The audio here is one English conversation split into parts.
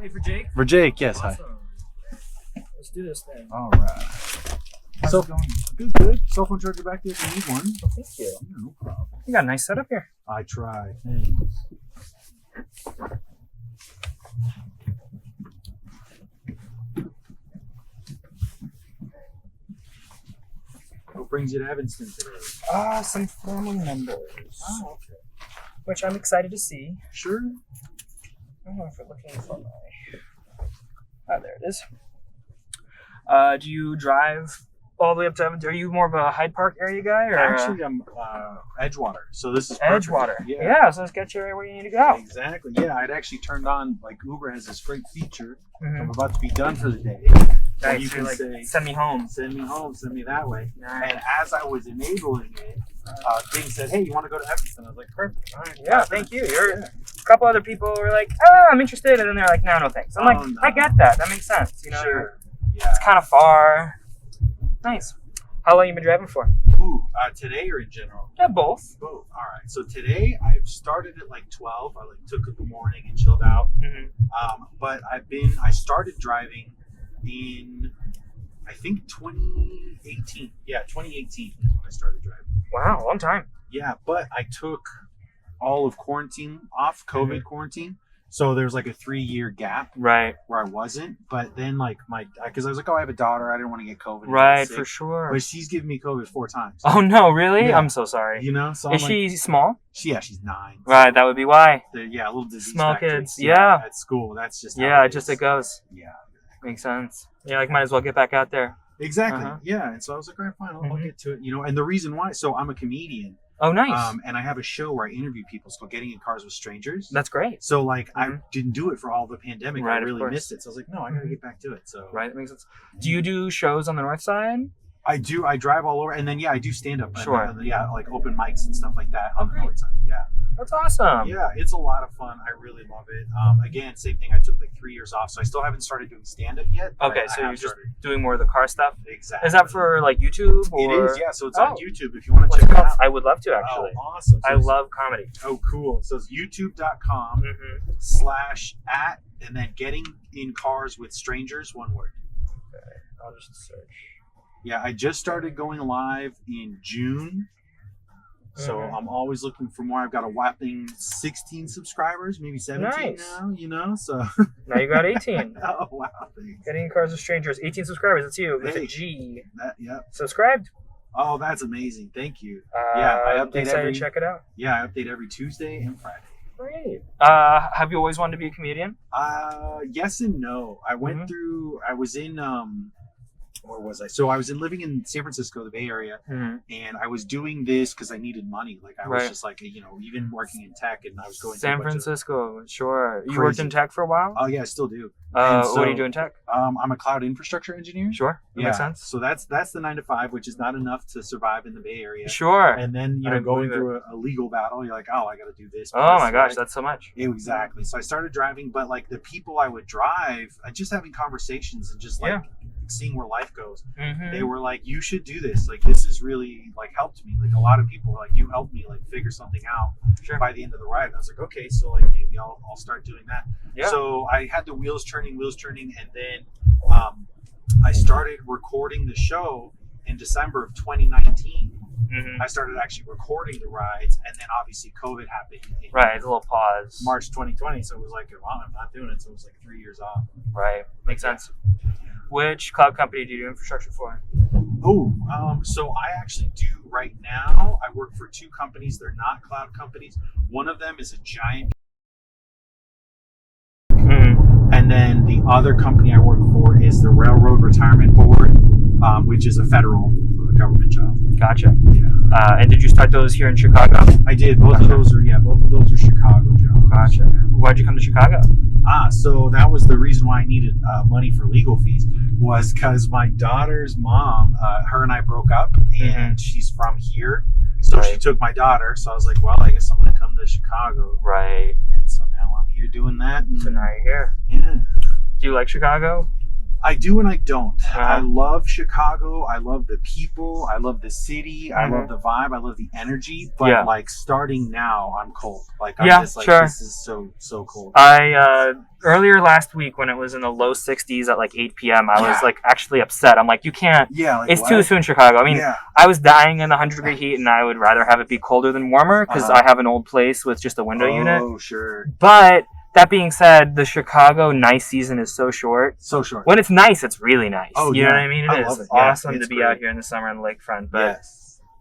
Hey, for Jake? For Jake, yes. Awesome. Hi. Let's do this thing. All right. How's it going? Good. Cell phone charger back there if you need one. Oh, thank you. Yeah, no problem. You got a nice setup here. I try. What brings you to Evanston today? Some family members. Oh, okay. Which I'm excited to see. Sure. I don't know if we're looking for my... Oh, there it is. Do you drive all the way up to Evanston? Are you more of a Hyde Park area guy? Or Actually, I'm Edgewater, so this is perfect. Edgewater. Yeah, so let's get you where you need to go. Exactly. Yeah, I'd actually turned on, like, Uber has this great feature. Mm-hmm. I'm about to be done for the day. Nice. You can like, say, send me home. send me home, send me that way. Nice. And as I was enabling it, things said, hey, you want to go to Evanston? I was like, perfect. All right. Yeah, thank you. A couple other people were like, I'm interested. And then they're like, no, no thanks. I'm like, no. I get that. That makes sense. You know, Sure. Yeah. it's kind of far. Nice. How long you been driving for? Ooh, today or in general? Yeah, both. Both. All right. So today I started at like 12. I like took the morning and chilled out. Mm-hmm. But I started driving in, I think 2018. Yeah, 2018 is when I started driving. Wow, long time. Yeah, but I took all of quarantine off, COVID quarantine. So there's like a 3-year gap Right. where I wasn't. But then like because I was like, oh, I have a daughter. I didn't want to get COVID. and get Right, sick. for sure. But she's given me COVID 4 times. Oh, no, really? Yeah. I'm so sorry. You know? So Is I'm she small? she's 9. Right, that would be why. Yeah, a little disease. Small factor. kids, yeah. At school, that's just how Yeah, it just is. it goes. Yeah. Makes sense. Yeah, like might as well get back out there. Exactly. Uh-huh. Yeah, and so I was like, all right, fine, I'll Mhm. get to it. You know, and the reason why, so I'm a comedian. Oh, nice. And I have a show where I interview people. It's called Getting in Cars with Strangers. That's great. So like I Mhm. didn't do it for all the pandemic. Right, I of really course. missed it. So I was like, no, I gotta Mhm. get back to it. So Right, that makes sense. Do you do shows on the north side? I do. I drive all over, and then I do stand up. Sure. Yeah, like open mics and stuff like that. Oh, on the great. north side. Yeah. That's awesome. Yeah, it's a lot of fun. I really love it. Again, same thing. I took like 3 years off, so I still haven't started doing stand up yet. but Okay, I so have you're just started. doing more of the car stuff? Exactly. Is that for like YouTube? Or... It is, yeah. So it's Oh. on YouTube if you want to What's check it it called? out. I would love to, actually. Oh, awesome. So I it's- love comedy. Oh, cool. So it's youtube.com Mm-hmm. /@ and then Getting in Cars with Strangers, one word. Okay, I'll just search. Yeah, I just started going live in June. So Mhm. I'm always looking for more. I've got a whopping 16 subscribers, maybe 17 Nice. now, you know? So Now you got 18. oh, wow. Thanks. Getting in Cars with Strangers. 18 subscribers. That's you. With Hey. a G. Yeah. Subscribed. Oh, that's amazing. Thank you. Yeah, I update excited every- to check it out. Yeah, I update every Tuesday and Friday. Great. Have you always wanted to be a comedian? Yes and no. I went Mhm. through, I was in, where was I? So I was living in San Francisco, the Bay Area, Mm-hmm. and I was doing this because I needed money. Like I was Right. just like, even working in tech, and I was going San through a bunch of- Francisco, sure. You worked Crazy. in tech for a while? Oh yeah, I still do. And What do you so- do in tech? I'm a cloud infrastructure engineer. Sure. That makes sense. So that's the 9 to 5, which is not enough to survive in the Bay Area. Sure. And then I going believe through a legal battle, you're like, oh, I got to do this. Oh plus, my gosh, right? that's so much. Exactly. So I started driving, but like the people I would drive, just having conversations and just like seeing where life goes. Mm-hmm. They were like, you should do this. Like this has really like helped me. Like a lot of people were like, you helped me like figure something out Sure. by the end of the ride. And I was like, okay, so like maybe I'll start doing that. Yeah. So I had the wheels turning, and then I started recording the show in December of 2019. Mm-hmm. I started actually recording the rides, and then obviously COVID happened in Right, it's a little pause. March 2020. So it was like, well, I'm not doing it. So it was like 3 years off. Right, makes sense. Which cloud company do you do infrastructure for? Oh, so I actually do right now. I work for 2 companies. They're not cloud companies. One of them is a giant, Mm-hmm. and then the other company I work for is the Railroad Retirement Board, which is a federal government job. Gotcha. Yeah, And did you start those here in Chicago? I did. Both of those are Chicago jobs. Gotcha. Why'd you come to Chicago? So that was the reason why I needed money for legal fees, was because my daughter's mom, her and I broke up, and she's from here. So she Right. took my daughter. So I was like, well, I guess I'm going to come to Chicago. Right. And so now I'm here doing that. And So now you're here. yeah. Do you like Chicago? I do and I don't. I love Chicago. I love the people. I love the city. I love the vibe. I love the energy. But like starting now, I'm cold. Like I'm just like this is so cold. Earlier last week when it was in the low 60s at like 8 p.m. I was like actually upset. I'm like, you can't. Yeah. Like, it's too soon, Chicago. I mean, I was dying in the 100-degree heat, and I would rather have it be colder than warmer because I have an old place with just a window unit. Oh, sure. But that being said, the Chicago nice season is so short. So short. When it's nice, it's really nice. Oh, you know what I mean? It is awesome to be out here in the summer on the lakefront. But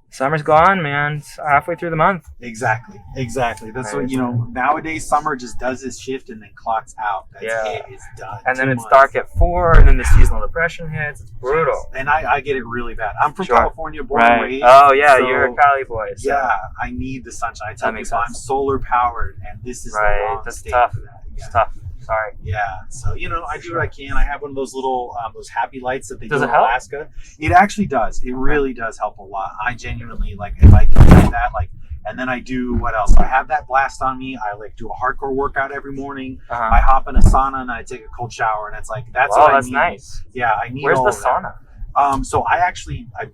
summer's gone, man. It's halfway through the month. Exactly. That's what, nowadays summer just does this shift and then clocks out. That's it. It's done. And then it's dark at 4, and then the seasonal depression hits. It's brutal. And I get it really bad. I'm from California, born and raised. Oh, yeah, so, you're a Cali boy. So. Yeah, I need the sunshine. I tell people I'm solar powered, and this is the wrong state tough. for that. It's tough. Sorry. Yeah. So, I do what I can. I have one of those little, those happy lights that they do in help? Alaska. It actually does. It really does help a lot. I genuinely, like, if I don't have that, like, and then I do, what else? I have that blast on me. I, like, do a hardcore workout every morning. I hop in a sauna, and I take a cold shower, and it's like, that's what I need. Nice. Yeah, I need Where's all the of sauna? That. So I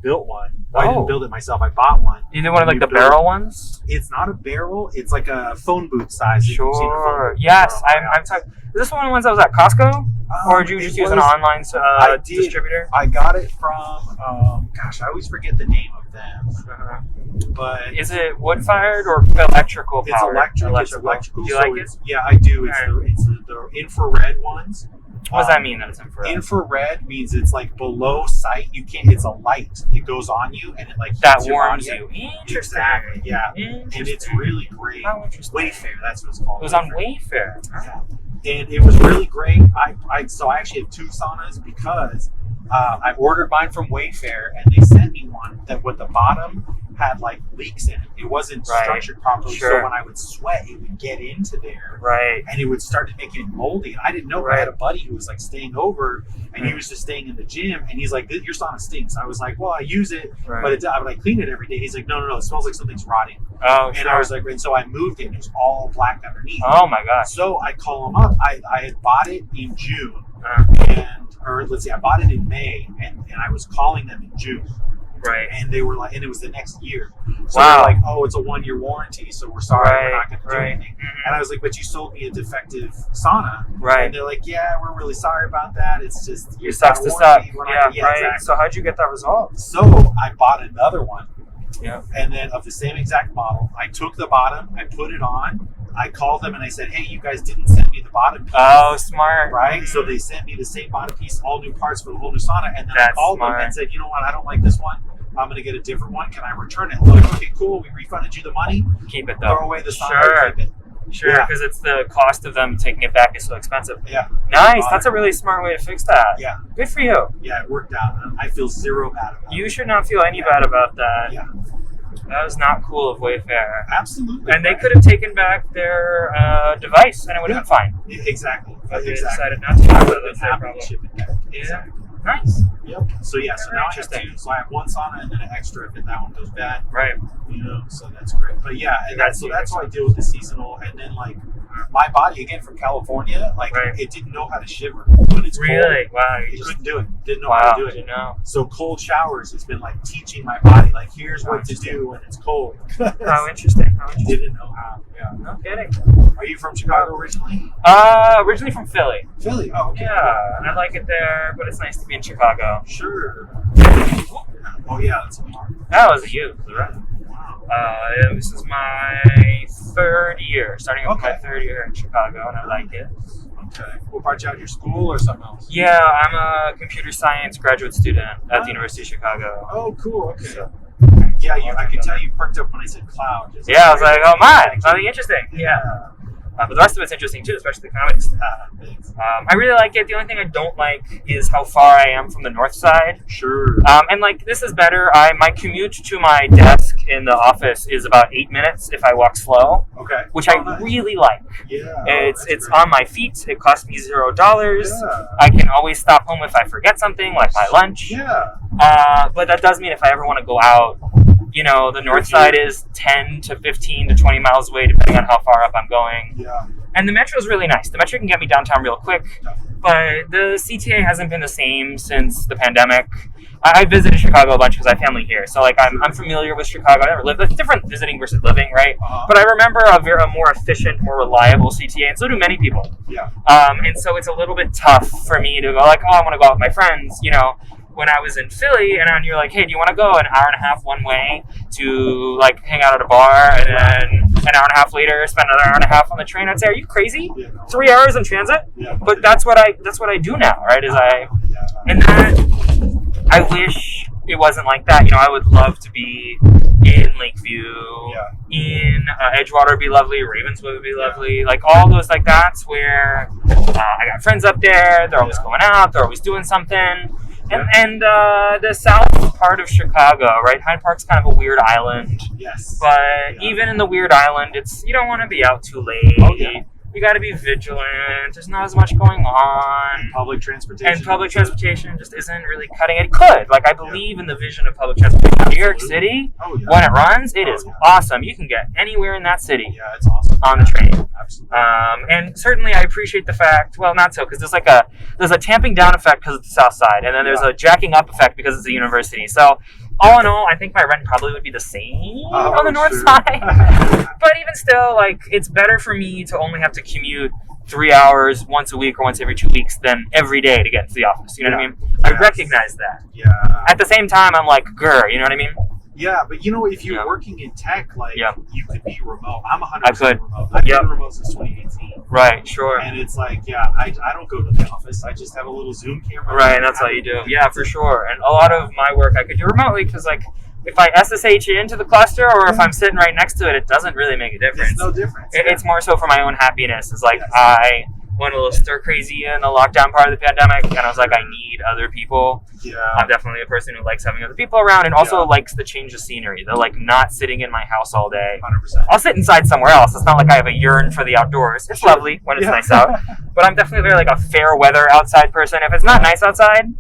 built one. I didn't build it myself. I bought one. You did one of like the barrel ones? It's not a barrel. It's like a phone booth size. Sure. Yes, I'm talking. Is this one of the ones that was at Costco? Or did you just use an online distributor? I got it from, I always forget the name of them. But is it wood fired or electrical powered? It's electrical. Do you like it? Yeah, I do. It's the infrared ones. What does that mean that it's infrared? Infrared means it's like below sight. You can't. It's a light that goes on you, and it like that warms you. Interesting. Exactly. Yeah. And it's really great. How interesting. Wayfair. That's what it's called. It was on Wayfair. Yeah. And it was really great. I actually have 2 saunas because I ordered mine from Wayfair, and they sent me one that with the bottom had like leaks in it. It wasn't structured properly, so when I would sweat, it would get into there, and it would start to make it moldy. And I didn't know. I had a buddy who was like staying over, and he was just staying in the gym, and he's like, "Your sauna stinks." I was like, "Well, I use it, but I would like clean it every day." He's like, "No, it smells like something's rotting." Oh, and I was like, and so I moved it, and it was all black underneath. Oh my gosh! So I call him up. I had bought it in June, I bought it in May, and I was calling them in June. Right. And they were like, and it was the next year. So they're like, oh, it's a 1-year warranty, so we're sorry, we're not going to do anything. And I was like, but you sold me a defective sauna. Right. And they're like, yeah, we're really sorry about that. It's just, it sucks to suck. Yeah, exactly. So how'd you get that resolved? So I bought another one. Yeah. And then of the same exact model, I took the bottom, I put it on. I called them and I said, hey, you guys didn't send me the bottom piece. Oh, smart. Right? So they sent me the same bottom piece, all new parts for the whole new sauna. And then I called them and said, you know what? I don't like this one. I'm going to get a different one. Can I return it? Look, okay, cool. We refunded you the money. Keep it though. Throw away the sauna. Keep it. Sure, because it's the cost of them taking it back is so expensive. Yeah. Nice. That's a really smart way to fix that. Yeah. Good for you. Yeah, it worked out. I feel zero bad about it. You should not feel any bad about that. Yeah. That was not cool of Wayfair. Absolutely. And they could have taken back their device, and it would have been fine. Exactly. But they decided not to. So that's their problem. Exactly. Nice. Yep. So yeah, so now I have 2. So I have 1 sauna and then an extra if that one goes bad. Right. So that's great. But yeah, and that's how I deal with the seasonal. And then like my body, again from California, like it didn't know how to shiver when it's cold. Really? Wow. It couldn't do it. Didn't know how to do it. Didn't know. So cold showers has been like teaching my body, like here's what to do when it's cold. How interesting. Didn't know how. Yeah. No kidding. Are you from Chicago originally? Originally from Philly. Philly? Oh, okay. Yeah, and I like it there, but it's nice to be in Chicago. Sure. Oh yeah, that's a part. That was you. Wow. This is my 3rd year, starting with my 3rd year in Chicago, and I like it. Okay. What brought you out of your school or something else? Yeah, I'm a computer science graduate student at the University of Chicago. Oh, cool. Okay. So, yeah, I could tell you perked up when I said cloud. Yeah, I was like, oh my, something interesting. Yeah. But the rest of it's interesting too, especially the comedy stuff. I really like it. The only thing I don't like is how far I am from the north side. Sure. And like this is better. My commute to my desk in the office is about 8 minutes if I walk slow. Okay. Which I really like. Yeah. It's on my feet. It costs me $0. Yeah. I can always stop home if I forget something, like my lunch. Yeah. But that does mean if I ever want to go out, the north side is 10 to 15 to 20 miles away, depending on how far up I'm going. Yeah. And the metro is really nice. The metro can get me downtown real quick, but the CTA hasn't been the same since the pandemic. I visited Chicago a bunch because I have family here, so like I'm familiar with Chicago. I never lived. It's different visiting versus living, right? But I remember a more efficient, more reliable CTA, and so do many people. Yeah. And so it's a little bit tough for me to go like, oh, I want to go out with my friends, you know. When I was in Philly, and you're like, hey, do you want to go an hour and a half one way to like hang out at a bar, and then an hour and a half later spend another hour and a half on the train? I'd say, are you crazy? 3 hours in transit? Yeah. But that's what I do now, right? And that I wish it wasn't like that. You know, I would love to be in Lakeview, in Edgewater would be lovely, Ravenswood would be lovely, like all those, like that's where I got friends up there. They're always going out. They're always doing something. And the south part of Chicago, right? Hyde Park's kind of a weird island. Yes. But even in the weird island, you don't want to be out too late. Oh, yeah. You got to be vigilant. There's not as much going on. And public transportation. And public transportation just isn't really cutting it. It could. Like, I believe in the vision of public transportation. Absolutely. New York City, when it runs, it is awesome. You can get anywhere in that city. Yeah, it's awesome. On the train. Absolutely. And certainly I appreciate the fact, well, not so, because there's a tamping down effect because it's the south side, and then there's a jacking up effect because it's a university. So, all in all, I think my rent probably would be the same on the north side. But even still, like, it's better for me to only have to commute 3 hours once a week or once every 2 weeks than every day to get to the office. You know what I mean? I recognize that. Yeah. At the same time, I'm like, grr, you know what I mean? Yeah, but you know, if you're working in tech, like, you could be remote. I'm 100% remote. I've been remote since 2018. Right, sure. And it's like, I don't go to the office. I just have a little Zoom camera. Right, and that's how you do. Yeah, for sure. And a lot of my work I could do remotely because, like, if I SSH into the cluster or if I'm sitting right next to it, it doesn't really make a difference. It's no difference. It's more so for my own happiness. It's like I went a little stir crazy in the lockdown part of the pandemic, and I was like, I need other people. Yeah. I'm definitely a person who likes having other people around and also likes the change of scenery. They're like not sitting in my house all day. 100%. I'll sit inside somewhere else. It's not like I have a yearn for the outdoors. It's lovely when it's nice out. But I'm definitely very like a fair weather outside person. If it's not nice outside,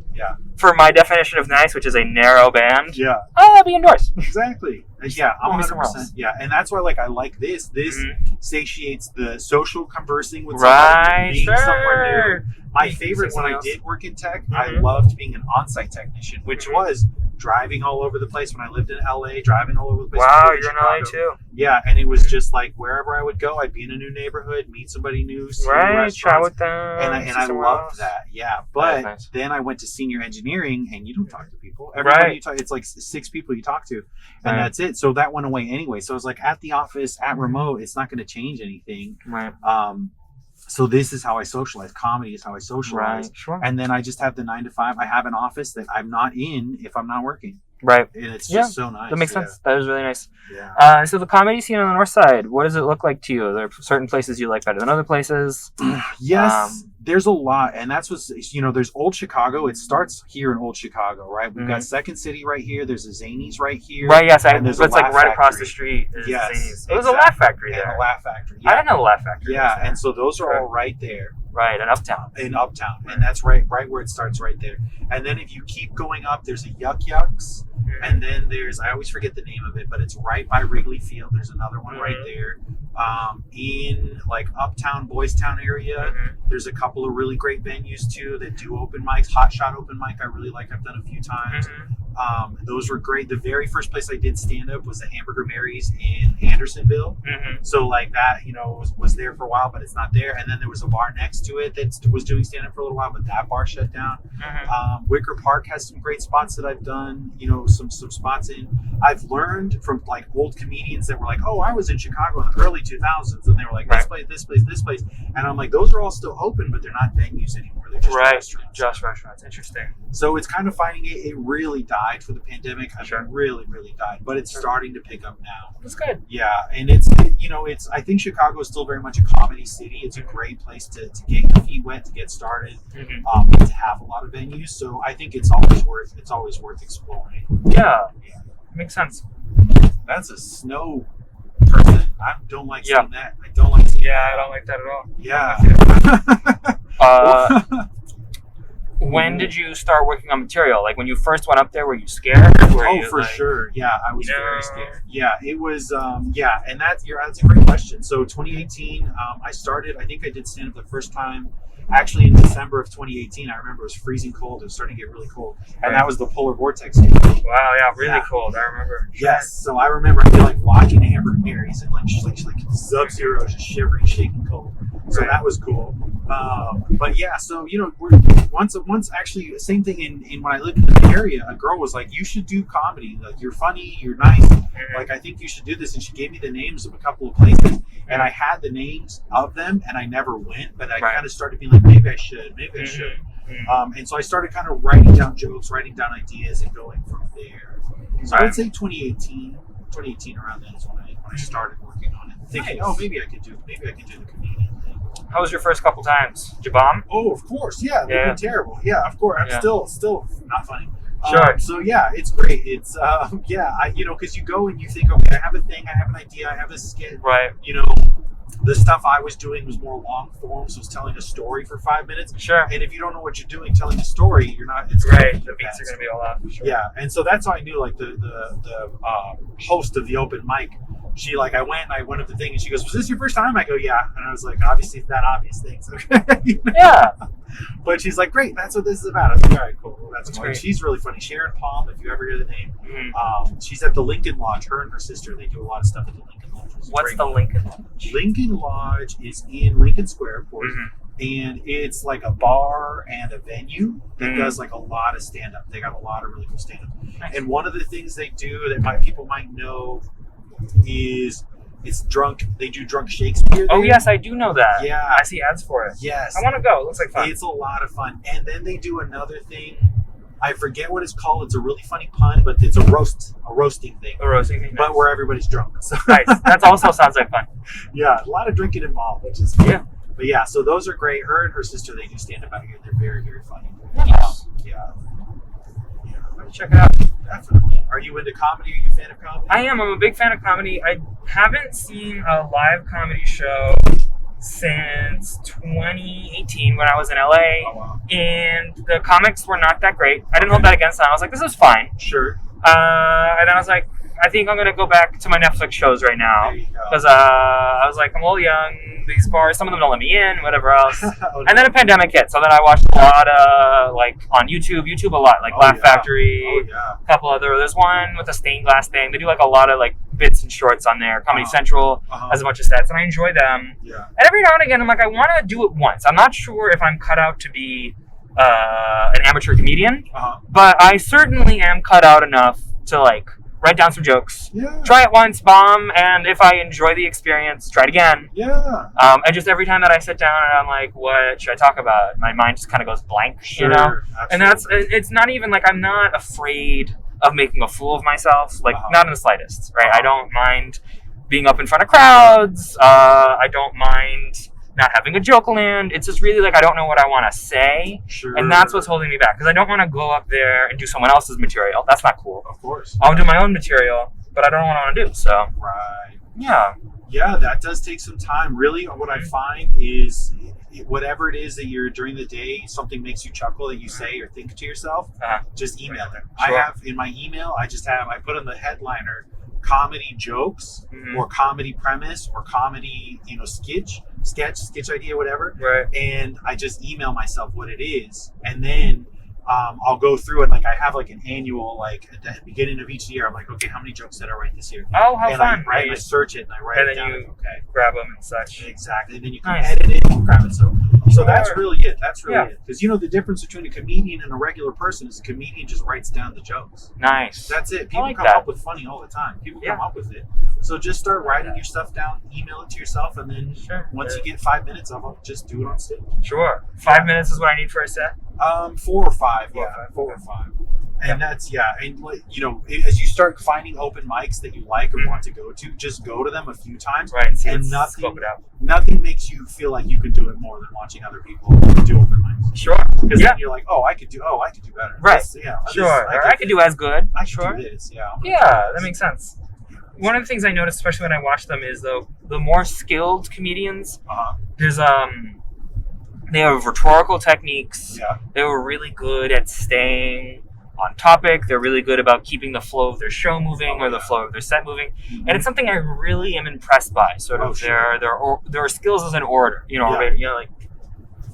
for my definition of nice, which is a narrow band, I'll be indoors. Exactly. Yeah, I'm 100%. Yeah, and that's why I like this. This satiates the social conversing with somebody, being somewhere new. My favorite when I did work in tech, I loved being an on-site technician, which was driving all over the place when I lived in LA, driving all over the place. Wow, you're in LA too. Yeah, and it was just like wherever I would go, I'd be in a new neighborhood, meet somebody new, see chat with them, and I loved that. Yeah, but then I went to senior engineering, and you don't talk to people. Everybody you talk, it's like 6 people you talk to, and that's it. So that went away anyway. So I was like, at the office, at remote, it's not going to change anything. Right. So this is how I socialize. Comedy is how I socialize. Right, sure. And then I just have the 9 to 5. I have an office that I'm not in if I'm not working. Right. And it's just so nice. That makes sense. That is really nice. Yeah. So the comedy scene on the north side, what does it look like to you? Are there certain places you like better than other places? Yes. There's a lot. And that's what's, there's Old Chicago. It starts here in Old Chicago, right? We've got Second City right here. There's a Zanies right here. Right, yes. It's like right across the street. Yes. There's a Laugh Factory there. And a Laugh Factory. Yeah. I didn't know the Laugh Factory. Yeah, and so those are all right there. Right, in Uptown. And that's right where it starts, right there. And then if you keep going up, there's a Yuck Yucks. And then there's, I always forget the name of it, but it's right by Wrigley Field. There's another one right there. In like Uptown, Boys Town area, there's a couple of really great venues too that do open mics. Hot Shot open mic, I really like. I've done a few times. Those were great. The very first place I did stand up was the Hamburger Mary's in Andersonville. So like that, was there for a while, but it's not there. And then there was a bar next to it that was doing stand up for a little while, but that bar shut down. Wicker Park has some great spots that I've done, some spots in. I've learned from like old comedians that were like, oh, I was in Chicago in the early 2000s, and they were like, this place. And I'm like, those are all still open, but they're not venues anymore. They're just restaurants. Just restaurants. Interesting. So it's kind of finding it. It really died for the pandemic. I mean, really, really died. But it's starting to pick up now. That's good. Yeah, and it's I think Chicago is still very much a comedy city. It's a great place to get your feet wet, to get started, and to have a lot of venues. So I think it's always worth exploring. Yeah. Makes sense. That's a snow person. I don't like seeing that. I don't like seeing I don't like that at all. Yeah. When did did you start working on material? Like when you first went up there, were you scared? For sure. Yeah, I was very scared. Yeah, it was. And that's a great question. So 2018, I started. I think I did stand up the first time. Actually, in December of 2018, I remember it was freezing cold. It was starting to get really cold, and that was the polar vortex. Wow, yeah, really cold. I remember. Yes, so I remember I feel like watching Amber Aries and she's like Sub-Zero, just shivering, shaking cold. So that was cool. But yeah, so we're once actually same thing in when I lived in the area. A girl was like, "You should do comedy. Like you're funny, you're nice. Like I think you should do this." And she gave me the names of a couple of places, and I had the names of them, and I never went. But I kind of started being like, maybe I should. And so I started kind of writing down jokes, writing down ideas, and going from there. So I would say 2018 around then is when I started working on it, thinking, maybe I could do the comedian thing. How was your first couple times? Did you bomb? Oh, of course, yeah. They've been terrible. Yeah, of course. I'm still not funny. Sure. So yeah, it's great. It's because you go and you think, okay, I have a thing, I have an idea, I have a skit. Right. The stuff I was doing was more long form, so it's telling a story for 5 minutes. Sure. And if you don't know what you're doing, telling a story, you're not. It's right. The beats are going to be all out. Sure. Yeah, and so that's how I knew. Like the host of the open mic, she I went up the thing and she goes, "Was this your first time?" I go, "Yeah," and I was like, "Obviously, it's that obvious thing." So, Yeah. But she's like, "Great, that's what this is about." I was like, "All right, cool. Well, that's great." Great. She's really funny. Sharon Palm, if you ever hear the name, she's at the Lincoln Lodge. Her and her sister, they do a lot of stuff at the Lincoln Lodge. What's the Lincoln Lodge? Lincoln Lodge is in Lincoln Square, of course, and it's like a bar and a venue that does a lot of stand-up. They got a lot of really cool stand-up. Nice. And one of the things they do that people might know is they do drunk Shakespeare there. Oh yes, I do know that. Yeah, I see ads for it. Yes, I want to go. It looks like fun. It's a lot of fun. And then they do another thing. I forget what it's called. It's a really funny pun, but it's a roasting thing. A roasting thing, but where everybody's drunk. So. Nice. That also sounds like fun. Yeah, a lot of drinking involved, which is fun. But yeah, so those are great. Her and her sister, they do stand up out here. They're very, very funny. Nice. Yeah. I'm gonna check it out. Definitely. Are you into comedy? Are you a fan of comedy? I am. I'm a big fan of comedy. I haven't seen a live comedy show since 2018 when I was in LA. Oh, wow. And the comics were not that great. I didn't hold that against them. I was like, this is fine. Sure. And then I was like, I think I'm going to go back to my Netflix shows right now. Because I was like, I'm a little young. These bars, some of them don't let me in, whatever else. And then a pandemic hit. So then I watched a lot of, on YouTube a lot. Laugh Factory, a couple other. There's one with a stained glass thing. They do, a lot of, bits and shorts on there. Comedy Central has a bunch of sets, and I enjoy them. Yeah. And every now and again, I'm like, I want to do it once. I'm not sure if I'm cut out to be an amateur comedian, but I certainly am cut out enough to, write down some jokes, try it once, bomb, and if I enjoy the experience, try it again. Yeah. And just every time that I sit down and I'm like, what should I talk about? My mind just kind of goes blank, Absolutely. And it's not even I'm not afraid of making a fool of myself, not in the slightest, right? I don't mind being up in front of crowds. I don't mind not having a joke land. It's just really I don't know what I want to say. Sure. And that's what's holding me back. Because I don't want to go up there and do someone else's material. That's not cool. Of course. I'll do my own material, but I don't know what I want to do. So. Right. Yeah. Yeah, that does take some time. Really, what I find is whatever it is that you're during the day, something makes you chuckle that you say or think to yourself, just email it. Sure. I have in my email, I put on the headliner comedy jokes or comedy premise or comedy, sketch idea, whatever. Right. And I just email myself what it is. And then I'll go through and I have an annual, at the beginning of each year, I'm like, okay, how many jokes did I write this year? Oh, how fun. And I search it and I write it down. And then you grab them and such. Exactly. And then you can edit it and grab it. So that's really it. That's really it. Because the difference between a comedian and a regular person is a comedian just writes down the jokes. Nice. That's it. People come up with funny all the time. People come up with it. So just start writing your stuff down, email it to yourself, and then once you get 5 minutes of it, just do it on stage. Sure. 5 minutes is what I need for a set? 4 or 5. 4 or 5. And that's, and as you start finding open mics that you like or want to go to, just go to them a few times. Right. And nothing makes you feel like you can do it more than watching other people do open mics. Sure. Because then you're like, I could do better. Right. Sure. I could do as good. I should do this. Yeah. That makes sense. One of the things I noticed, especially when I watch them, is the more skilled comedians, there's They have rhetorical techniques. Yeah. They were really good at staying on topic. They're really good about keeping the flow of their show moving or the flow of their set moving. Mm-hmm. And it's something I really am impressed by. Sort of their skills as an orator. Like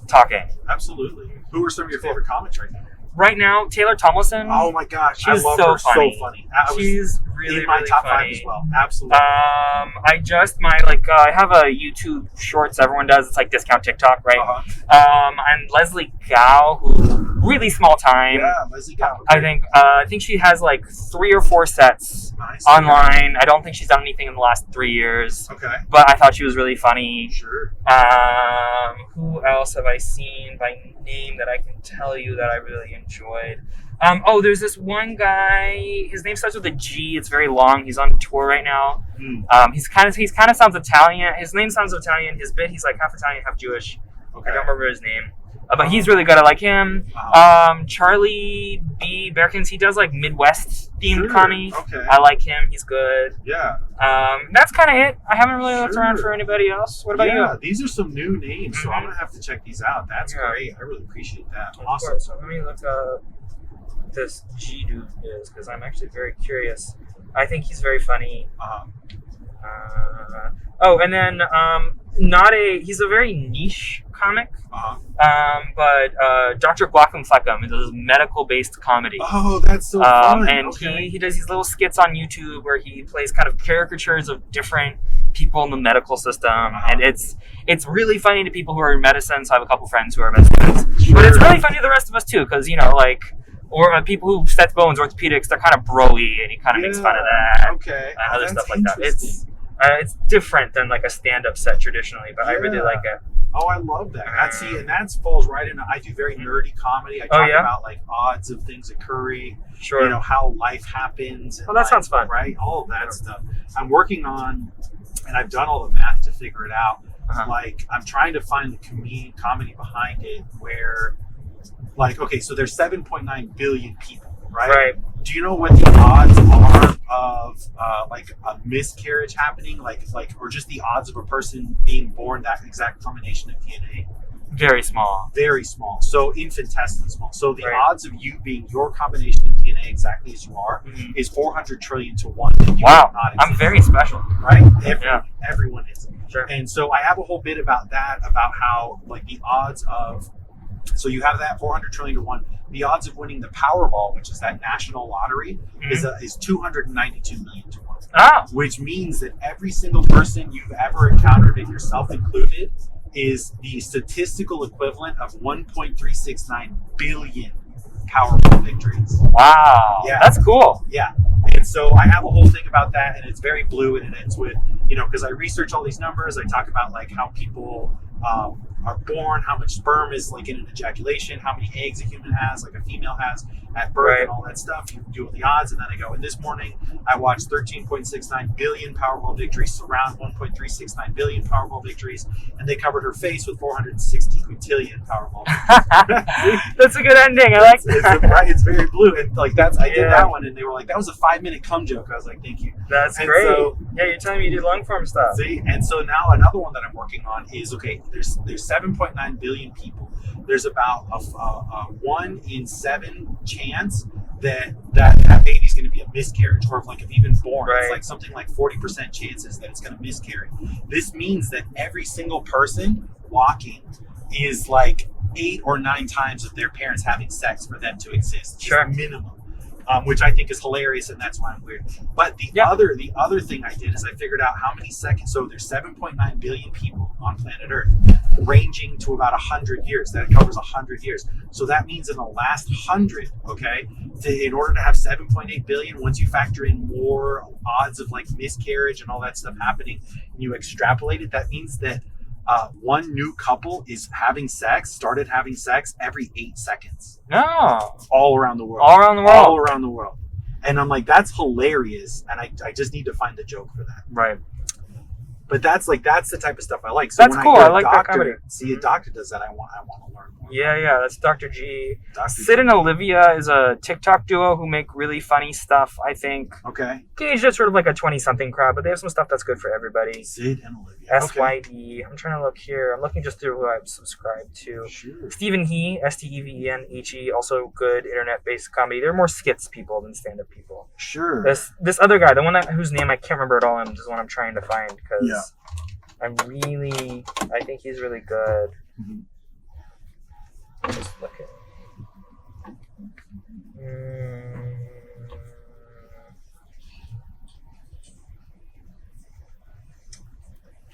talking. Absolutely. Who are some of your favorite comics right now? Right now, Taylor Tomlinson. Oh my gosh, she's I love so her. Funny. So funny. She's really in my top funny. 5 as well. Absolutely. I have a YouTube Shorts everyone does. It's like discount TikTok, right? Uh-huh. And Leslie Gao, who really small time. Yeah, Leslie Gao. Okay. I think she has like 3 or 4 sets online. I don't think she's done anything in the last 3 years. Okay. But I thought she was really funny. Sure. Who else have I seen by name that I can tell you that I really enjoyed? There's this one guy. His name starts with a G. It's very long. He's on tour right now. He's kind of sounds Italian. His name sounds Italian. His bit, he's like half Italian, half Jewish. Okay. I don't remember his name. But he's really good. I like him. Charlie B. Berkins, he does like Midwest themed comedy. Okay. I like him. He's good. Yeah. That's kind of it. I haven't really looked around for anybody else. What about you? Yeah, these are some new names, so I'm going to have to check these out. That's great. I really appreciate that. Awesome. So let me look up this G dude is, because I'm actually very curious. I think he's very funny. And then he's a very niche comic. But Dr. Glaucum Fleckham does medical-based comedy. Oh, that's so fun. And he does these little skits on YouTube where he plays kind of caricatures of different people in the medical system. And it's really funny to people who are in medicine, so I have a couple friends who are medicine. Sure. But it's really funny to the rest of us, too, because, or people who set bones, orthopedics, they're kind of bro-y, and he kind of makes fun of that. Okay. And other stuff like that. It's different than like a stand-up set traditionally, but I really like it. Oh, I love that. And that falls right into. I do very nerdy comedy. I talk about like odds of things occurring. Sure. How life happens. And that sounds fun. Right. All of that stuff. I'm working on, and I've done all the math to figure it out. Like I'm trying to find the comedy behind it where, so there's 7.9 billion people. Right. Do you know what the odds are of a miscarriage happening, or just the odds of a person being born that exact combination of DNA? Very small. Very small. So infinitesimally small. So the odds of you being your combination of DNA exactly as you are is 400 trillion to 1. Wow. I'm very special. Right? Everyone is. Sure. And so I have a whole bit about that, about how the odds of. So you have that 400 trillion to 1. The odds of winning the Powerball, which is that national lottery, is 292 million to 1. Which means that every single person you've ever encountered, and yourself included, is the statistical equivalent of 1.369 billion Powerball victories. Wow. Yeah. That's cool. Yeah. And so I have a whole thing about that, and it's very blue, and it ends with, because I research all these numbers. I talk about how people are born, how much sperm is in an ejaculation, how many eggs a human has, a female has at birth, and all that stuff. You do the odds, and then I go, and this morning I watched 13.69 billion Powerball victories surround 1.369 billion Powerball victories, and they covered her face with 460 quintillion Powerball victories. That's a good ending. I like that. It's very blue, and I did that one, and they were like, that was a 5-minute cum joke. I was like, thank you. That's great. So, you're telling me you do long form stuff. See, and so now another one that I'm working on is there's 7.9 billion people. There's about a 1 in 7 chance that baby's going to be a miscarriage, or if even born, it's something like 40% chances that it's going to miscarry. This means that every single person walking is 8 or 9 times of their parents having sex for them to exist. Sure. Minimum. Which I think is hilarious, and that's why I'm weird. But the other thing I did is I figured out how many seconds. So there's 7.9 billion people on planet Earth, ranging to about 100 years. That covers 100 years. So that means in the last 100, in order to have 7.8 billion, once you factor in more odds of miscarriage and all that stuff happening, and you extrapolate it, that means that one new couple started having sex every 8 seconds. No. All around the world. All around the world. And I'm like, that's hilarious. And I just need to find a joke for that. Right. But that's the type of stuff I like. So that's when cool. I like that comedy. See, a doctor does that. I want to learn more. Yeah, that's Dr. G. Dr. Sid and Olivia is a TikTok duo who make really funny stuff, I think. Okay. Gauged at sort of like a 20-something crowd, but they have some stuff that's good for everybody. Sid and Olivia. SYD. I'm trying to look here. I'm looking just through who I've subscribed to. Sure. Stephen He, STEVENHE, also good internet-based comedy. They're more skits people than stand-up people. Sure. This other guy, the one whose name I can't remember at all, is the one I'm trying to find because I think he's really good. Mm-hmm. Just look at.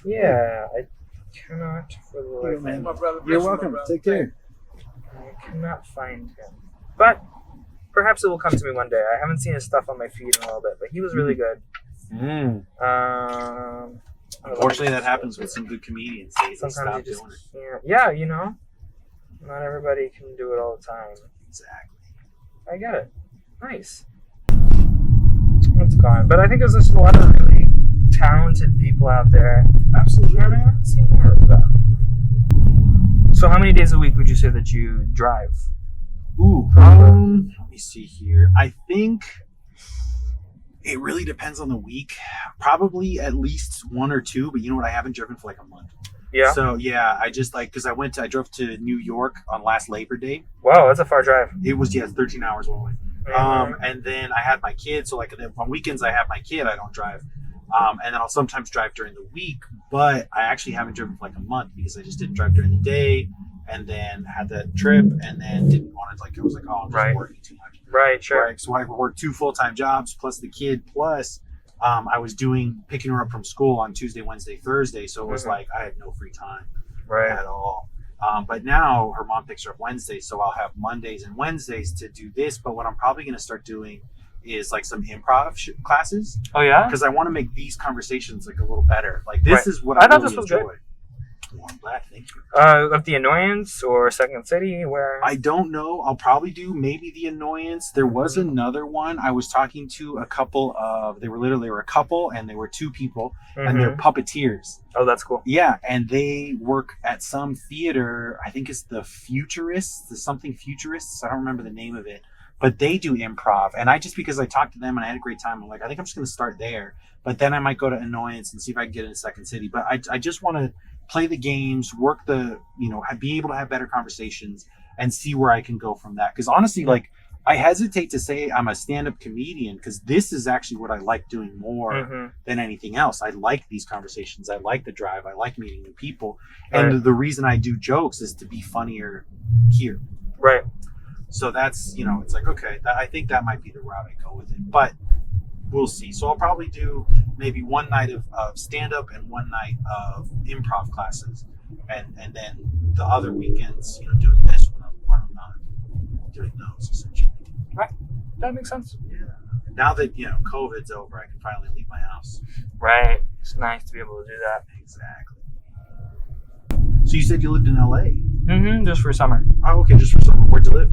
Yeah, I cannot for the life of me. You're welcome. Take care. I cannot find him, but perhaps it will come to me one day. I haven't seen his stuff on my feed in a little bit, but he was really good. Unfortunately, that happens with some good comedians. They stop doing it. Yeah, not everybody can do it all the time. Exactly. I get it. Nice. It's gone, but I think there's just a lot of really talented people out there. Absolutely. And I want to see more of that. So, how many days a week would you say that you drive? Ooh, let me see here. I think it really depends on the week. Probably at least one or two, but you know what? I haven't driven for like a month. Yeah. So yeah, I just because I drove to New York on last Labor Day. Wow, that's a far drive. It was 13 hours one way. Mm-hmm. And then I had my kid, so like on weekends I have my kid. I don't drive. And then I'll sometimes drive during the week, but I actually haven't driven for like a month because I just didn't drive during the day, and then had that trip, and then didn't want to I was like, I'm just working too much. Right, sure. Right, so I worked 2 full-time jobs plus the kid plus. I was picking her up from school on Tuesday, Wednesday, Thursday, so it was like I had no free time at all. But now her mom picks her up Wednesday, so I'll have Mondays and Wednesdays to do this. But what I'm probably going to start doing is like some improv classes. Oh yeah, because I want to make these conversations like a little better. Like this is what I thought really this was enjoy. good. Oh, I'm glad. Thank you. Of The Annoyance or Second City, where I don't know. I'll probably do maybe The Annoyance. There was another one. I was talking to a couple of. They were a couple, and they were 2 people, and they're puppeteers. Oh, that's cool. Yeah, and they work at some theater. I think it's the something Futurists. I don't remember the name of it, but they do improv. And because I talked to them and I had a great time, I'm like, I think I'm just going to start there. But then I might go to Annoyance and see if I can get into Second City. But I just want to play the games, work be able to have better conversations and see where I can go from that. Because honestly, like, I hesitate to say I'm a stand-up comedian because this is actually what I like doing more than anything else. I like these conversations. I like the drive. I like meeting new people. And the reason I do jokes is to be funnier here. Right. So that's, it's like, okay, I think that might be the route I go with it. But we'll see. So I'll probably do maybe one night of stand-up and one night of improv classes. And then the other weekends, doing this when I'm not doing those, essentially. Right. That makes sense. Yeah. Now that, COVID's over, I can finally leave my house. Right. It's nice to be able to do that. Exactly. So you said you lived in LA? Just for summer. Oh, okay, just for summer. Where'd you live?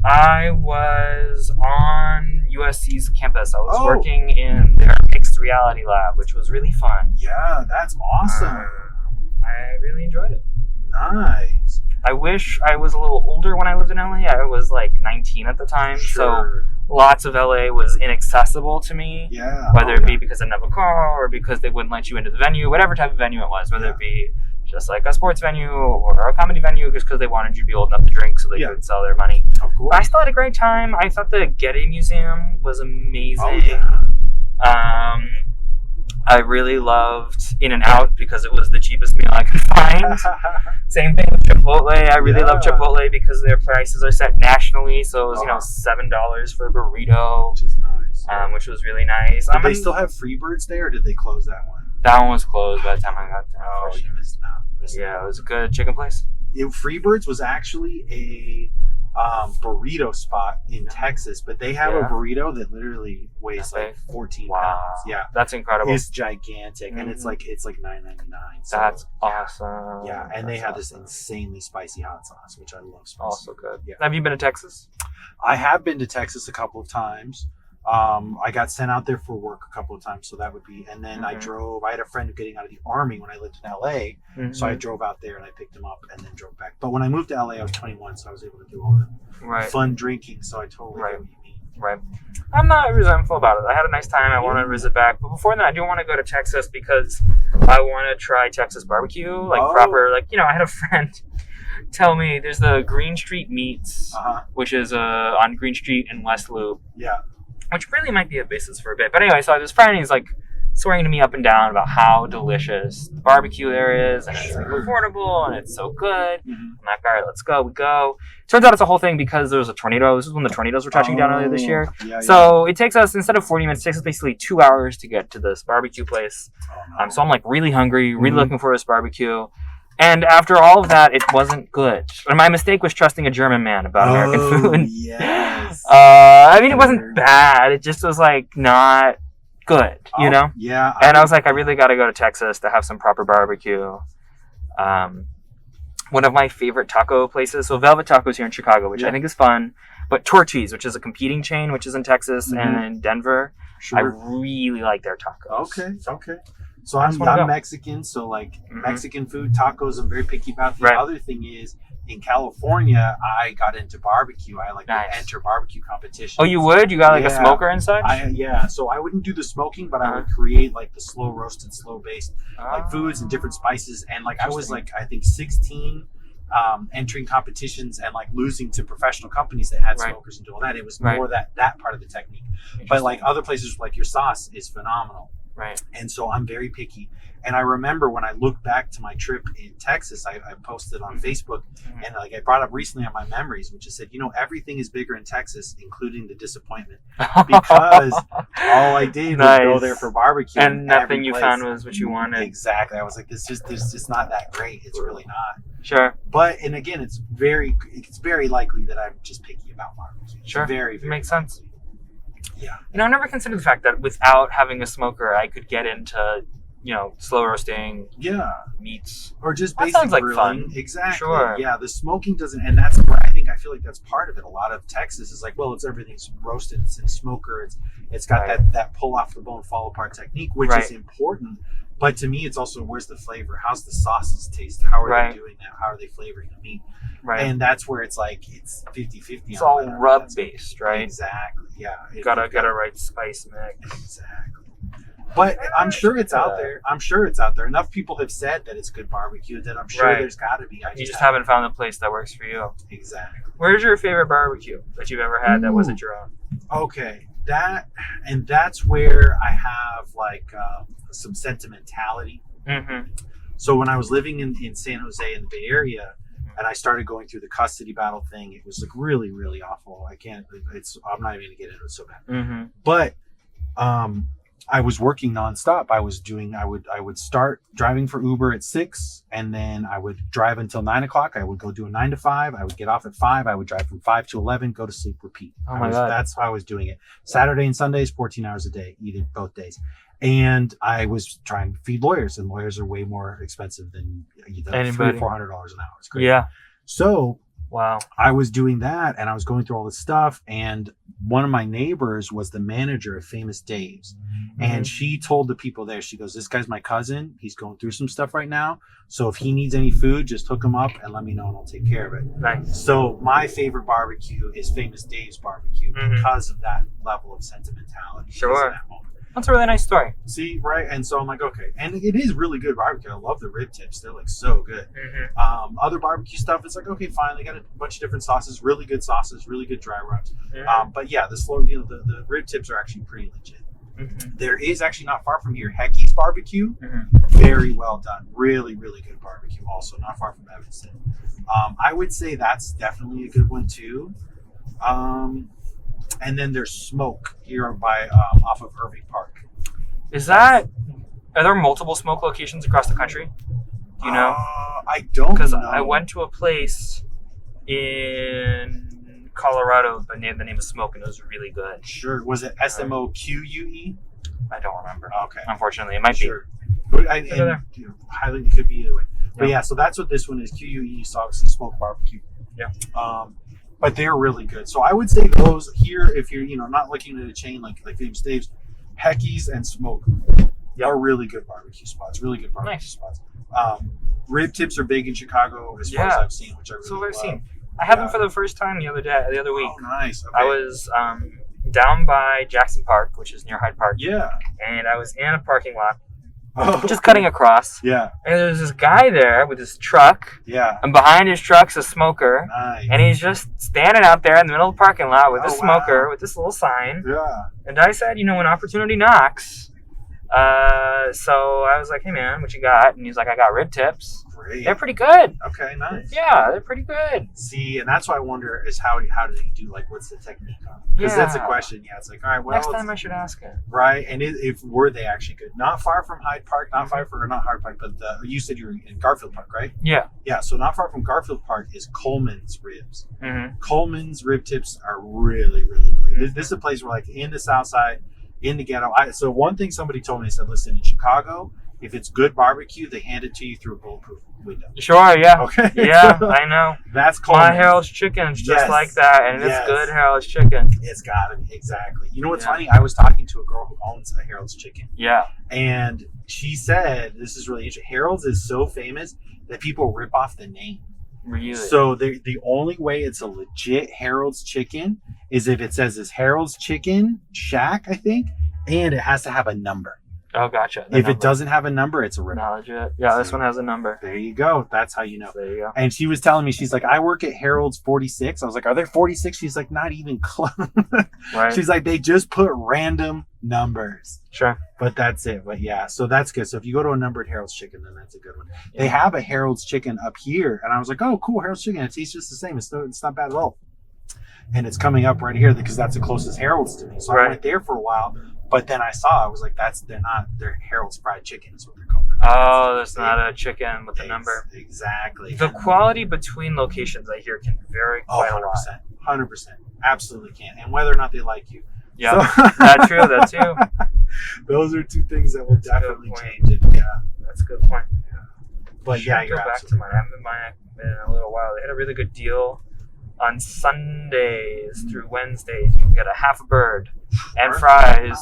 I was on USC's campus. I was working in their mixed reality lab, which was really fun. Yeah, that's awesome. I really enjoyed it. Nice. I wish I was a little older when I lived in LA. I was like 19 at the time, so lots of LA was inaccessible to me. Yeah. Whether it be because I didn't have a car or because they wouldn't let you into the venue, whatever type of venue it was, whether it be just like a sports venue or a comedy venue, just because they wanted you to be old enough to drink so they could sell their money. Of course. But I still had a great time. I thought the Getty Museum was amazing. Oh, yeah. I really loved In-N-Out because it was the cheapest meal I could find. Same thing with Chipotle. I really love Chipotle because their prices are set nationally. So it was, $7 for a burrito. Which is nice. Which was really nice. Did they still have Freebirds there, or did they close that one? That one was closed by the time I got there. Oh, you missed out. It was a good chicken place. Freebirds was actually a burrito spot in Texas, but they have a burrito that literally weighs like 14 pounds. Yeah, that's incredible. It's gigantic, and it's like $9.99. So, that's awesome. Yeah, and they have this insanely spicy hot sauce, which I love. Spicy. Also good. Yeah. Have you been to Texas? I have been to Texas a couple of times. I got sent out there for work a couple of times, so that would be. And then I had a friend getting out of the Army when I lived in LA, so I drove out there and I picked him up and then drove back. But when I moved to LA, I was 21, so I was able to do all the fun drinking. So I totally get what you mean. Right. I'm not resentful about it. I had a nice time. I want to visit back. But before that, I do want to go to Texas because I want to try Texas barbecue, proper. I had a friend tell me there's the Green Street Meats, which is on Green Street in West Loop. Yeah. Which really might be a basis for a bit. But anyway, so I have this friend, he's like swearing to me up and down about how delicious the barbecue there is, and it's like affordable, and it's so good. I'm like, all right, let's go. We go. Turns out it's a whole thing because there was a tornado. This is when the tornadoes were touching down earlier this year. So it takes us, instead of 40 minutes, it takes us basically 2 hours to get to this barbecue place. So I'm like really hungry, really looking for this barbecue. And after all of that, it wasn't good. And my mistake was trusting a German man about American food. Yes. I mean, it wasn't bad. It just was like not good, you know? Yeah. And I was like, I really got to go to Texas to have some proper barbecue. One of my favorite taco places, so Velvet Tacos here in Chicago, which I think is fun. But Torchy's, which is a competing chain, which is in Texas and in Denver. I really like their tacos. Okay. So I'm Mexican, so Mexican food, tacos, I'm very picky about. The other thing is, in California, I got into barbecue. I would enter barbecue competitions. Oh, you would? You got a smoker and such? So I wouldn't do the smoking, but I would create the slow roasted, slow based foods and different spices. And I was I think 16 entering competitions and losing to professional companies that had smokers and all that. It was more that part of the technique. But other places, your sauce is phenomenal. Right. And so I'm very picky. And I remember when I look back to my trip in Texas, I posted on Facebook and I brought up recently on my memories, which is said, everything is bigger in Texas, including the disappointment. Because all I did was go there for barbecue. And nothing you found was what you wanted. Exactly. I was like, this just not that great. It's really not. Sure. But, and again, it's very likely that I'm just picky about barbecue. Sure. Very, very makes sense. Yeah. I never considered the fact that without having a smoker, I could get into, slow roasting meats. Or just that basic sounds like grilling. fun. Exactly. Sure. Yeah, the smoking doesn't, and that's where I feel like that's part of it. A lot of Texas is it's everything's roasted, it's in a smoker, it's got that pull off the bone, fall apart technique, which is important. But to me, it's also, where's the flavor? How's the sauces taste? How are they doing that? How are they flavoring the meat? Right. And that's where it's it's 50-50. It's all rub based, right? Exactly. Yeah. Got a right spice mix. Exactly. But I'm sure it's out there. Enough people have said that it's good barbecue that I'm sure there's got to be. You just haven't found the place that works for you. Exactly. Where's your favorite barbecue that you've ever had that wasn't your own? Okay. That's where I have some sentimentality. So when I was living in San Jose in the Bay Area, and I started going through the custody battle thing, it was really, really awful. I'm not even gonna get into it so bad. But I was working nonstop. I would start driving for Uber at 6, and then I would drive until 9 o'clock. I would go do a 9 to 5. I would get off at 5. I would drive from 5 to 11, go to sleep, repeat. Oh my God. That's how I was doing it. Saturday and Sundays, 14 hours a day, either both days. And I was trying to feed lawyers, and lawyers are way more expensive than $300 or $400 an hour. It's crazy. Yeah. So wow, I was doing that, and I was going through all this stuff. And one of my neighbors was the manager of Famous Dave's, and she told the people there, she goes, "This guy's my cousin. He's going through some stuff right now. So if he needs any food, just hook him up and let me know, and I'll take care of it." Nice. So my favorite barbecue is Famous Dave's barbecue because of that level of sentimentality. Sure. That's a really nice story. See, right? And so I'm like, okay. And it is really good barbecue. I love the rib tips. They're so good. Other barbecue stuff, it's okay, fine. They got a bunch of different sauces, really good dry rubs. But yeah, the rib tips are actually pretty legit. There is actually not far from here, Hecky's Barbecue. Very well done. Really, really good barbecue also, not far from Evanston. I would say that's definitely a good one too. And then there's Smoke here by off of Irving Park. Are there multiple Smoke locations across the country? Do you know? I don't know. Because I went to a place in Colorado by the name of Smoke, and it was really good. Sure. Was it SMOQUE? I don't remember. Okay. Unfortunately, it might be. Highly could be either way. But yeah, so that's what this one is. QUE, so obviously Smoke Barbecue. Yeah. but they're really good. So I would say those here, if you're not looking at a chain like Famous Dave's, Hecky's and Smoke are really good barbecue spots. Really good barbecue spots. Rib tips are big in Chicago as far as I've seen, which I really love. I had them for the first time the other week. Oh, nice. Okay. I was down by Jackson Park, which is near Hyde Park. Yeah. And I was in a parking lot, just cutting across. Yeah. And there's this guy there with his truck. Yeah. And behind his truck's a smoker. Nice. And he's just standing out there in the middle of the parking lot with a smoker with this little sign. Yeah. And I said, when opportunity knocks. So I was like, hey man, what you got? And he's like, I got rib tips. Great. They're pretty good. Okay, nice. Yeah, they're pretty good. See, and that's what I wonder is how did he do, like, what's the technique on it? Because that's a question. Yeah, it's like, all right, well. Next time I should ask him. Right, and if were they actually good? Not far from Hyde Park, not Hyde Park, but you said you were in Garfield Park, right? Yeah. Yeah, so not far from Garfield Park is Coleman's Ribs. Mm-hmm. Coleman's rib tips are really, really, really good. This is a place where, like, in the South Side, in the ghetto. So one thing somebody told me, they said, listen, in Chicago, if it's good barbecue, they hand it to you through a bulletproof window. Sure, yeah. Okay. Yeah, I know. That's Coleman's. My Harold's Chicken is just like that, and it's good Harold's Chicken. It's gotta be, exactly. You know what's funny? I was talking to a girl who owns a Harold's Chicken. Yeah. And she said, this is really interesting, Harold's is so famous that people rip off the name. Really? So the only way it's a legit Harold's Chicken is if it says it's Harold's Chicken Shack, I think, and it has to have a number. Oh, gotcha. If it doesn't have a number, it's a rip. Not legit. Yeah, this one has a number. There you go. That's how you know. There you go. And she was telling me, she's like, I work at Harold's 46. I was like, are there 46? She's like, not even close. Right. She's like, they just put random numbers. Sure. But that's it. But yeah, so that's good. So if you go to a numbered Harold's Chicken, then that's a good one. Yeah. They have a Harold's Chicken up here. And I was like, oh, cool, Harold's Chicken. It tastes just the same. It's not bad at all. And it's coming up right here because that's the closest Harold's to me. So I went there for a while. But then I was like, they're Harold's Fried Chicken is what they're called. That's not a chicken with a number. Exactly. The quality between locations, I hear, can vary quite a lot. 100%. Absolutely can. And whether or not they like you. Yeah, so, that's true. That too. Those are two things that will definitely change it. Yeah. That's a good point. Yeah. But yeah, you're go back to mine. I haven't been buying it in a little while. They had a really good deal on Sundays through Wednesdays. You can get a half a bird and fries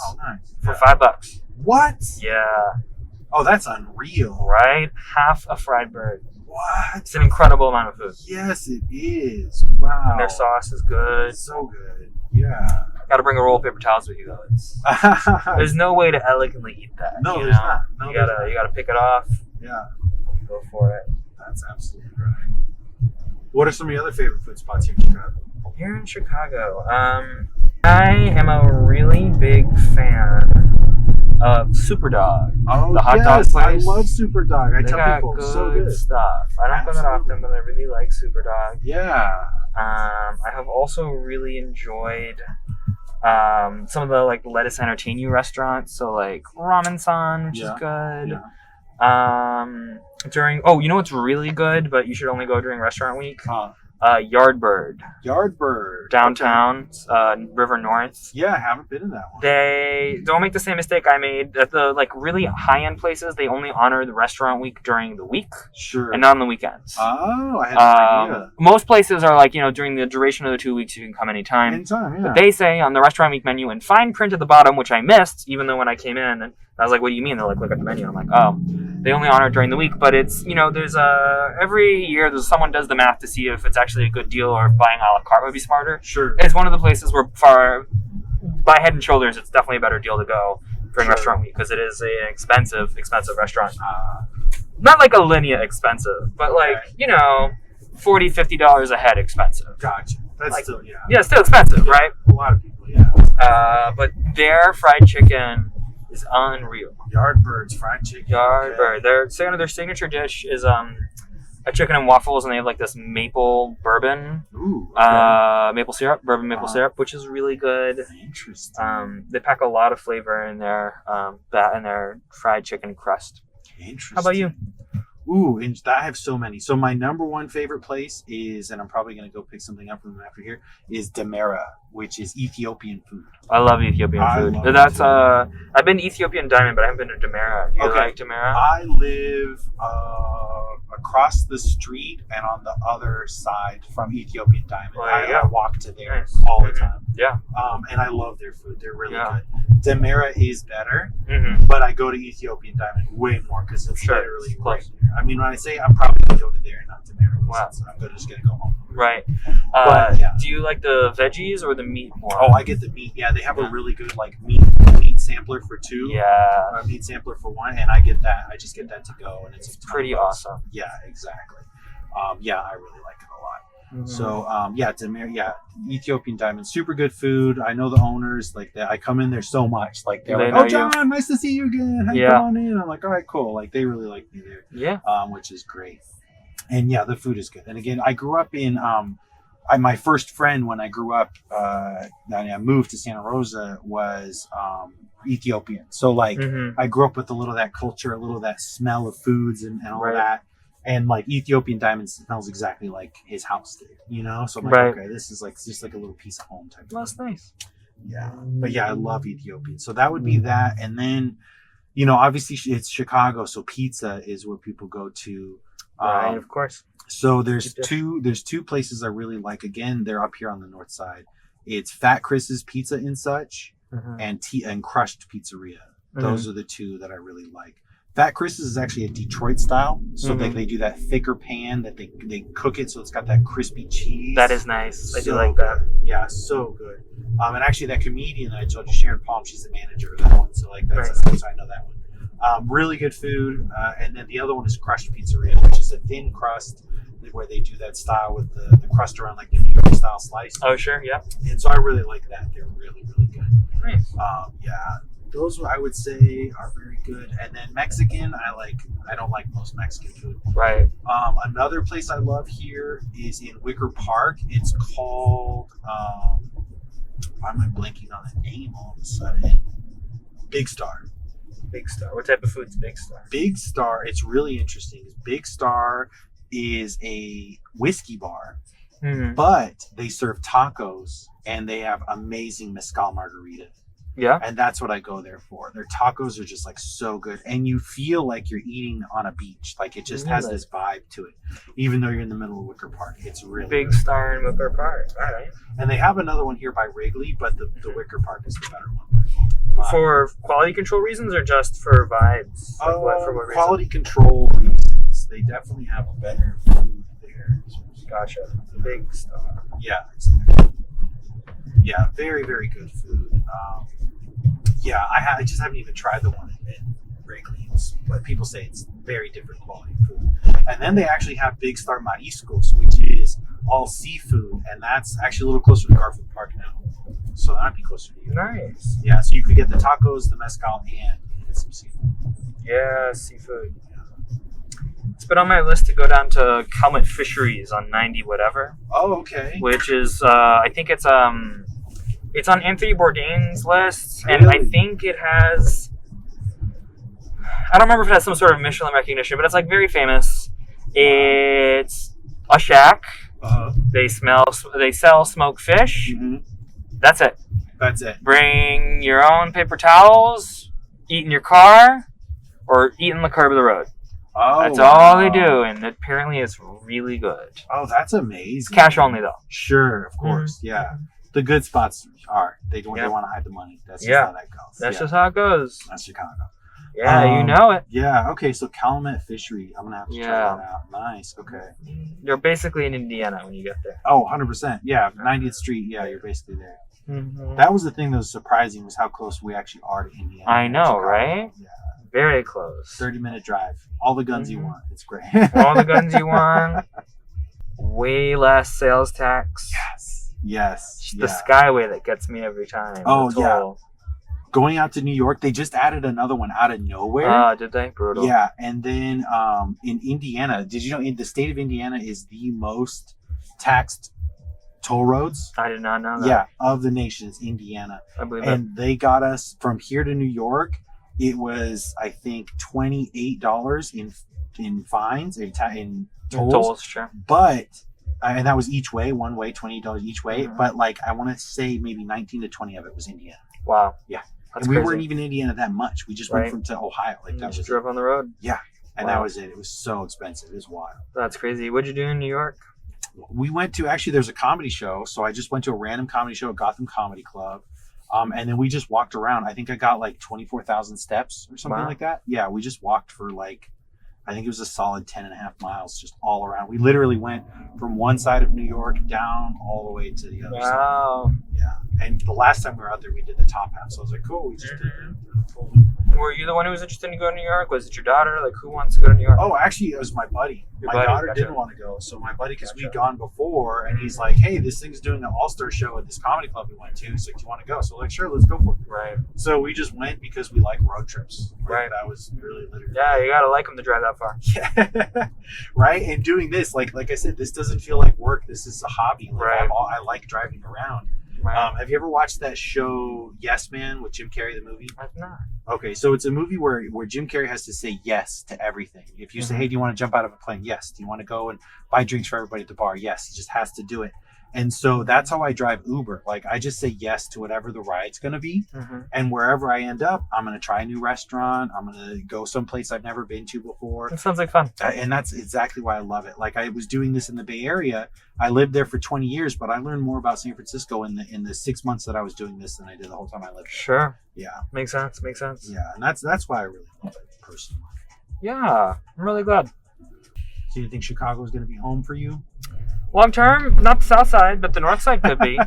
for $5. What? Yeah. Oh, that's unreal. Right? Half a fried bird. What? It's an incredible amount of food. Yes, it is. Wow. And their sauce is good. So good. Yeah. Got to bring a roll of paper towels with you though. There's no way to elegantly eat that. No, there's not. No, you gotta pick it off. Yeah. Go for it. That's absolutely right. What are some of your other favorite food spots here in Chicago? Here in Chicago, I am a really big fan of Superdog. Oh, the hot dog place. I love Superdog. I tell people, good so good stuff. I don't go that often, but I really like Superdog. Yeah. I have also really enjoyed some of the like lettuce entertain you restaurants. So like Ramen San, which is good. Yeah. You know what's really good, but you should only go during restaurant week? Yardbird. Downtown, River North. Yeah, I haven't been in that one. They don't make the same mistake I made. At the like really high-end places, they only honor the restaurant week during the week. Sure. And not on the weekends. Oh, I had no idea. Most places are like, during the duration of the 2 weeks, you can come anytime. Anytime, yeah. But they say on the restaurant week menu in fine print at the bottom, which I missed, even though when I came in, and I was like, what do you mean? They're like, look at the menu. I'm like, oh, they only honor it during the week. But it's, there's every year someone does the math to see if it's actually a good deal or if buying a la carte would be smarter. Sure. It's one of the places where by head and shoulders, it's definitely a better deal to go during restaurant week because it is an expensive restaurant. Not like a Linea expensive, but like, $40, $50 a head expensive. Gotcha. That's like, still, Yeah, still expensive, right? A lot of people, yeah. But their fried chicken is unreal. Yardbird's fried chicken. Yardbird. Okay. Their signature dish is a chicken and waffles, and they have like this maple bourbon. Ooh. Okay. Maple syrup, syrup, which is really good. Interesting. They pack a lot of flavor in their fried chicken crust. Interesting. How about you? Ooh, and I have so many. So my number one favorite place is, and I'm probably going to go pick something up from them after here, is Demera, which is Ethiopian food. I love Ethiopian food. I've been to Ethiopian Diamond, but I haven't been to Demera. Do you like Demera? I live a across the street and on the other side from Ethiopian Diamond. I walk to there all the time. Yeah. And I love their food. They're really good. Yeah. Demira is better, but I go to Ethiopian Diamond way more because it's literally right there. I mean, when I say I'm probably going to go to there, not Demira. Wow. I'm just going to go home. Right. Do you like the veggies or the meat more? Oh, I get the meat. Yeah, they have a really good like meat sampler for 2. Yeah. A meat sampler for 1, and I get that. I just get that to go, and it's pretty awesome. Yeah, exactly. Yeah, I really like it a lot. So, Demir, Ethiopian Diamond, super good food. I know the owners like that. I come in there so much, like they're like, "Oh, John, nice to see you again. Hey, come on in." I'm like, "All right, cool." Like they really like me there. Yeah. Which is great. And yeah, the food is good. And again, I grew up in my first friend when I grew up, I moved to Santa Rosa was Ethiopian. So like I grew up with a little of that culture, a little of that smell of foods and all that. And like Ethiopian Diamond smells exactly like his house did, you know? So I'm like, okay, this is like just like a little piece of home type. That's nice. Yeah. But yeah, I love Ethiopian. So that would be that. And then, you know, obviously it's Chicago, so pizza is what people go to. Right, of course. So there's two places I really like. Again, they're up here on the north side. It's Fat Chris's Pizza and Such and Crushed Pizzeria. Those are the two that I really like. Fat Chris's is actually a Detroit style. So they do that thicker pan that they cook it so it's got that crispy cheese. That is nice. I do like good. that. Yeah, so good. And actually that comedian that I told you, Sharon Palm, she's the manager of that one. So like that's so I know that one. Really good food. And then the other one is Crushed Pizzeria, which is a thin crust where they do that style with the crust around like the New York style slice. Oh, sure. Yeah. And so I really like that. They're really, really good. Nice. Those I would say are very good. And then Mexican, I don't like most Mexican food. Right. Another place I love here is in Wicker Park. It's called, why am I blanking on the name all of a sudden? Big Star. Big Star. What type of food's Big Star? Big Star, it's really interesting. Big Star is a whiskey bar, but they serve tacos and they have amazing mezcal margarita. Yeah. And that's what I go there for. Their tacos are just like so good. And you feel like you're eating on a beach. Like it just has this vibe to it. Even though you're in the middle of Wicker Park. It's really Big Star in Wicker Park. All right. And they have another one here by Wrigley, but the Wicker Park is the better one. For quality control reasons or just for vibes? For what quality control reasons. They definitely have a better food there. Gotcha. Big Star. Yeah, exactly. Yeah, very, very good food. I just haven't even tried the one in Wrigley's, but people say it's very different quality food. And then they actually have Big Star Mariscos, which is all seafood, and that's actually a little closer to Garfield Park now. So that'd be closer to you. Nice. Yeah, so you could get the tacos, the mezcal, and get some seafood. Yeah, seafood. It's been on my list to go down to Commute Fisheries on 90 whatever. Oh, okay. Which is, I think it's on Anthony Bourdain's list, and I think it has, I don't remember if it has some sort of Michelin recognition, but it's like very famous. It's a shack. They sell smoked fish. That's it. That's it. Bring your own paper towels, eat in your car, or eat in the curb of the road. Oh, that's all they do, and apparently it's really good. Oh, that's amazing. It's cash only, though. Sure, of course, yeah. The good spots are. They want to hide the money. That's just how that goes. That's just how it goes. That's Chicago. Yeah, you know it. Yeah, okay, so Calumet Fishery. I'm going to have to try that out. Nice, okay. You're basically in Indiana when you get there. Oh, 100%. Yeah, 90th Street. Yeah, you're basically there. That was the thing that was surprising was how close we actually are to Indiana. I know, right? Yeah. Very close. 30-minute drive. All the guns you want. It's great. All the guns you want. Way less sales tax. Yes. It's the Skyway that gets me every time. Oh, yeah. Going out to New York, they just added another one out of nowhere. Oh, did they? Brutal. Yeah, and then in Indiana, did you know the state of Indiana is the most taxed toll roads? I did not know that. Yeah, of the nation is Indiana. I believe and they got us from here to New York. It was, I think, $28 in fines, in tolls. Tolls, sure. But, and that was each way, one way, $28 each way. But, I want to say maybe 19 to 20 of it was Indiana. Wow. Yeah. That's and we crazy. Weren't even in Indiana that much. We just went from to Ohio. That just drove on the road. Yeah. And that was it. It was so expensive. It was wild. That's crazy. What'd you do in New York? We went to, actually, there's a comedy show. So I just went to a random comedy show at Gotham Comedy Club. And then we just walked around. I think I got like 24,000 steps or something like that. Yeah, we just walked for like, I think it was a solid 10.5 miles just all around. We literally went from one side of New York down all the way to the other side. Yeah. And the last time we were out there, we did the top half. So I was like, cool, we just did the full. Were you the one who was interested in going to New York? Was it your daughter? Like, who wants to go to New York? Oh, actually, it was my buddy. My daughter didn't want to go. So my buddy, because we'd gone before, and he's like, hey, this thing's doing an all-star show at this comedy club we went to. He's like, do you want to go? So we're like, sure, let's go for it. Right. So we just went because we like road trips. Right. That was really literally. Yeah, you got to like them to drive that far. Yeah. Right? And doing this, like I said, this doesn't feel like work. This is a hobby. Like, right. I like driving around. Right. Have you ever watched that show Yes Man with Jim Carrey, the movie? I've not. Okay, so it's a movie where Jim Carrey has to say yes to everything. If you say, hey, do you want to jump out of a plane? Yes. Do you want to go and buy drinks for everybody at the bar? Yes. He just has to do it. And so that's how I drive Uber. Like, I just say yes to whatever the ride's going to be. And wherever I end up, I'm going to try a new restaurant. I'm going to go someplace I've never been to before. That sounds like fun. And that's exactly why I love it. Like, I was doing this in the Bay Area. I lived there for 20 years, but I learned more about San Francisco in the 6 months that I was doing this than I did the whole time I lived there. Sure. Yeah. Makes sense. Makes sense. Yeah, and that's why I really love it personally. Yeah, I'm really glad. So you think Chicago is going to be home for you? Long term, not the south side, but the north side could be.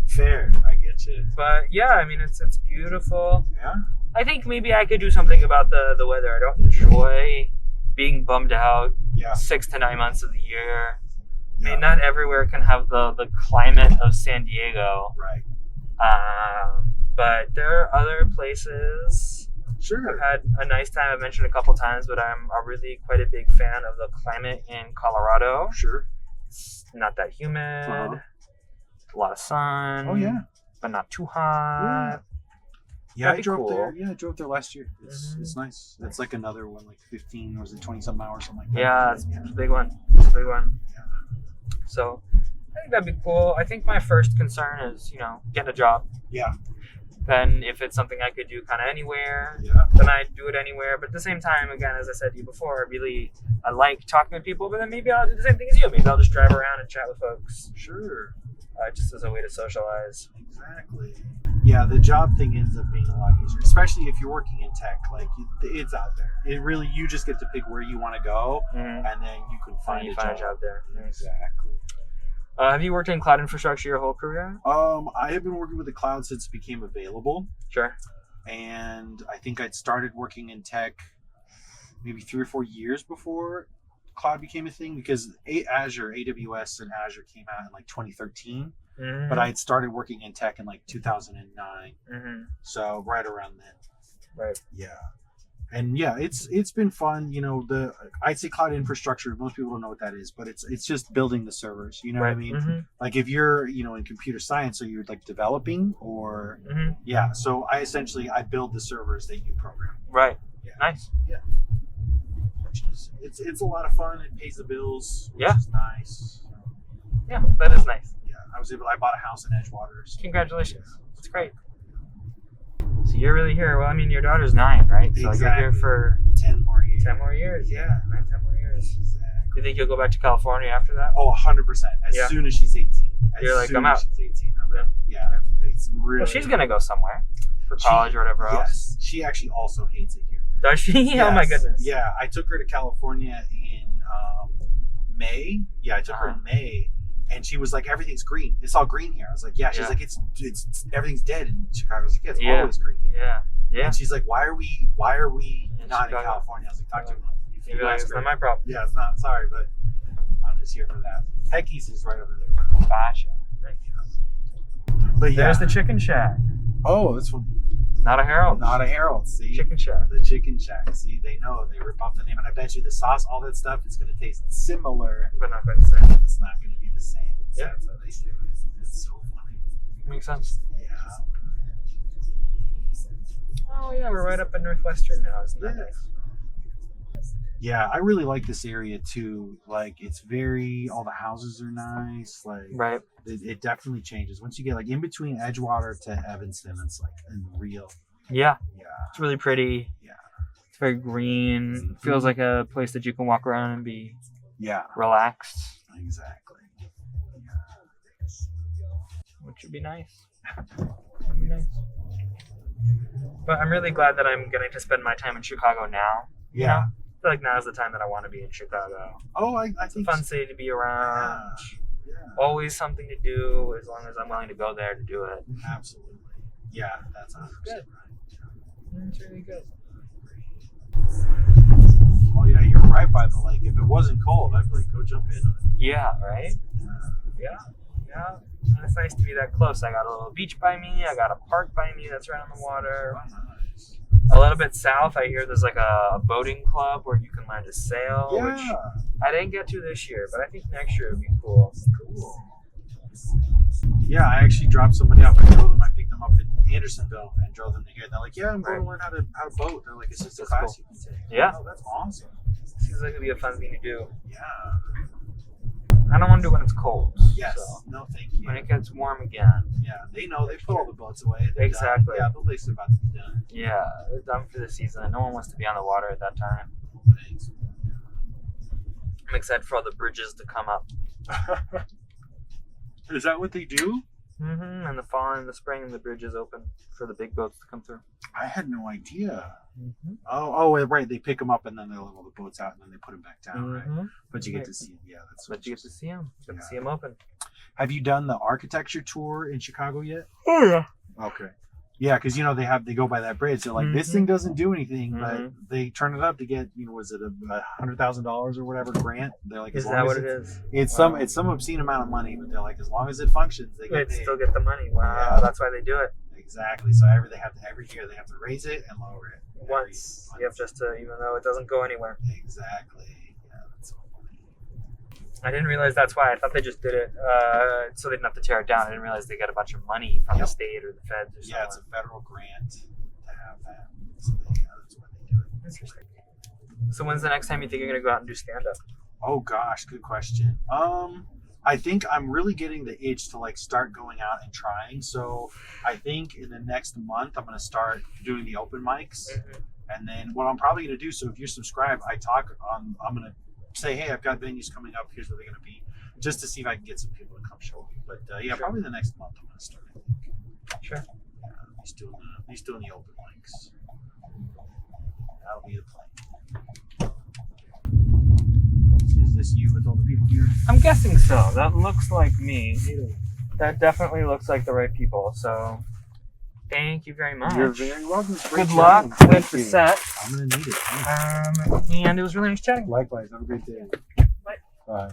Fair, I get you. But yeah, I mean, it's beautiful. Yeah. I think maybe I could do something about the weather. I don't enjoy being bummed out 6 to 9 months of the year. I mean, not everywhere can have the climate of San Diego. Right. But there are other places. Sure. I've had a nice time. I've mentioned a couple times, but I'm really quite a big fan of the climate in Colorado. Sure. It's not that humid. A lot of sun. Oh, yeah. But not too hot. Yeah, I drove there. Yeah, I drove there last year. It's nice. It's like another one, like 15 or was it 20 something hours, something like that. Yeah, it's a big one. It's a big one. Yeah. So I think that'd be cool. I think my first concern is, getting a job. Yeah. Then if it's something I could do kind of anywhere, then I'd do it anywhere. But at the same time, again, as I said to you before, I like talking to people, but then maybe I'll do the same thing as you. Maybe I'll just drive around and chat with folks. Sure. Just as a way to socialize. Exactly. Yeah, the job thing ends up being a lot easier, especially if you're working in tech. Like, it's out there. It really, you just get to pick where you want to go, and then you can find a job there. Exactly. Have you worked in cloud infrastructure your whole career? I have been working with the cloud since it became available. Sure. And I think I'd started working in tech maybe 3 or 4 years before cloud became a thing, because AWS and Azure came out in like 2013. But I had started working in tech in like 2009. So right around then. Right. Yeah. And yeah, it's been fun. I'd say cloud infrastructure, most people don't know what that is, but it's just building the servers. You know what I mean? Like if you're, in computer science, so you're like developing or so I build the servers that you program. Right. Yeah. Nice. Yeah. Which is it's a lot of fun. It pays the bills, which is nice. Yeah, that is nice. Yeah. I bought a house in Edgewater. So Congratulations. That's great. So you're really here. Well, I mean, your daughter's 9, right? So you're here for 10 more years. 10 more years. Yeah, 10 more years. Exactly. Do you think you'll go back to California after that? Oh, 100%. As soon as she's 18. You're like, I'm out. She's 18. Yeah. It's really. Well, she's gonna go somewhere for college or whatever else. Yes. She actually also hates it here. Does she? Yes. Oh my goodness. Yeah. I took her to California in May. Yeah, I took her in May. And she was like, everything's green. It's all green here. I was like, yeah. She's like, it's everything's dead in Chicago. I was like, yeah, it's always green here. Yeah. Yeah. And she's like, why are we not in California? I was like, talk to him. You're like, it's not my problem. Yeah, it's not. Sorry, but I'm just here for that. Pecky's is right over there. Gotcha. But there's the Chicken Shack. Oh, that's funny. Not a Harold. Not a Harold. See, Chicken Shack. The Chicken Shack. See, they know. They rip off the name, and I bet you the sauce, all that stuff, it's going to taste similar, but not quite the same. It's not going to be the same. So yeah, that's how they do it. It's so funny. Makes sense. Yeah. Oh yeah, we're right up in Northwestern now. Isn't that nice? Yeah, I really like this area too. Like, it's all the houses are nice. Like, right. It definitely changes once you get like in between Edgewater to Evanston. It's like unreal. Yeah. Yeah. It's really pretty. Yeah. It's very green. Feels like a place that you can walk around and be relaxed. Exactly. Which would be nice. Would be nice. But I'm really glad that I'm getting to spend my time in Chicago now. Yeah. You know? I feel like now is the time that I want to be in Chicago. Oh, I it's a think fun city to be around. Yeah. Always something to do as long as I'm willing to go there to do it. Absolutely. Yeah, that's 100% right. It's really good. Oh yeah, you're right by the lake. If it wasn't cold, I'd like go jump into it. Yeah, right? Yeah. And it's nice to be that close. I got a little beach by me. I got a park by me that's right on the water. Oh, nice. A little bit south, I hear there's like a boating club where you can learn to sail, which I didn't get to this year, but I think next year would be cool. Cool. Yeah, I actually dropped somebody off. I picked them up in Andersonville and drove them to here. They're like, I'm going to learn how to boat. They're like, it's just a class you can take. Yeah. Oh, that's awesome. Seems like it'd be a fun thing to do. Yeah. I don't want to do it when it's cold. Yes. So. No, thank you. When it gets warm again. Yeah, they know. They put all the boats away. They're exactly. done. Yeah, the lake's about to be done. Yeah, they're done for the season. No one wants to be on the water at that time. Thanks. I'm excited for all the bridges to come up. Is that what they do? Mm-hmm. In the fall and the spring, the bridge is open for the big boats to come through. I had no idea. Mm-hmm. Oh, right. They pick them up and then they let all the boats out and then they put them back down, right? But you get to see, that's. But you get to see them. You get to see them open. Have you done the architecture tour in Chicago yet? Oh yeah. Okay. Yeah, because they go by that bridge. They're like, this thing doesn't do anything, but they turn it up to get, was it $100,000 or whatever grant? They're like, is that what it is? It's some obscene amount of money, but they're like, as long as it functions, they still get the money. Wow, yeah. That's why they do it. Exactly. So every year they have to raise it and lower it. Once. You have just to, even though it doesn't go anywhere. Exactly. Yeah, that's so funny. I didn't realize that's why. I thought they just did it so they didn't have to tear it down. I didn't realize they got a bunch of money from the state or the feds or something. Yeah, it's a federal grant to have that. So that's why they do it. Interesting. So when's the next time you think you're going to go out and do stand-up? Oh, gosh, good question. I think I'm really getting the itch to start going out and trying. So I think in the next month, I'm going to start doing the open mics. Mm-hmm. And then what I'm probably going to do, so if you're subscribed, I'm going to say, hey, I've got venues coming up. Here's where they're going to be, just to see if I can get some people to come show up. But sure. Probably the next month I'm going to start. Sure. He's doing the open mics. That'll be the plan. Is this you with all the people here? I'm guessing so. That looks like me. That definitely looks like the right people. So, thank you very much. You're very welcome. Good luck with the set. I'm going to need it. And it was really nice chatting. Likewise. Have a great day. Bye. Bye.